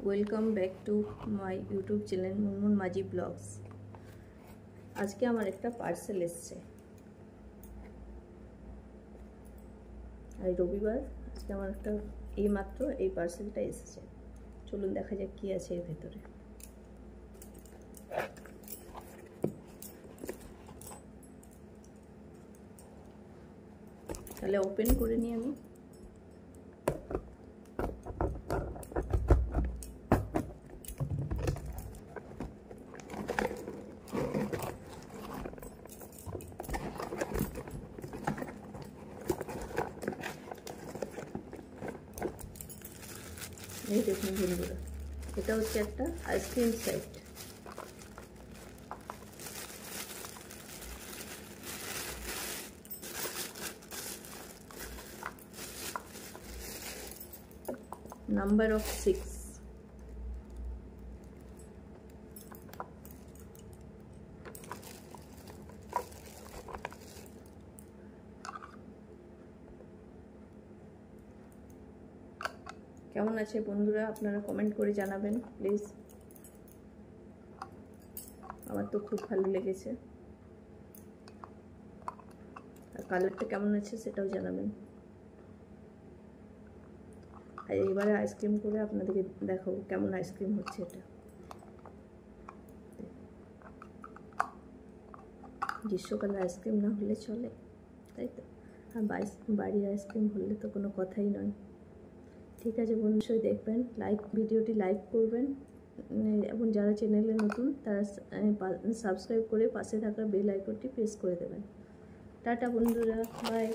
Welcome back to my YouTube channel Munmun Majhi vlogs. আজকে আমার একটা পার্সেল এসছে, আর রবিবার আজকে আমার একটা এইমাত্র এই পার্সেলটা এসেছে। চলুন দেখা যাক কি আছে এর ভেতরে। তাহলে ওপেন করে নিই আমি। এই দেখুন বন্ধুরা, এটা হচ্ছে একটা আইসক্রিম সেট। Number of 6। কেমন আছে বন্ধুরা, আপনারা কমেন্ট করে জানাবেন প্লিজ। আমার তো খুব ভালো লেগেছে, আর কালারটা কেমন আছে সেটাও জানাবেন। আর এবারে আইসক্রিম করে আপনাদেরকে দেখাবো কেমন আইসক্রিম হচ্ছে এটা। গ্রীষ্মকালে আইসক্রিম না হলে চলে, তাই তো? আর বাড়ির আইসক্রিম হলে তো কোনো কথাই নয়। ঠিক আছে বন্ধু, দেখবেন, ভিডিওটি লাইক করবেন, এবং যারা চ্যানেলে নতুন তারা সাবস্ক্রাইব করে পাশে থাকা বেল আইকনটি প্রেস করে দেবেন। টাটা বন্ধুরা, বাই।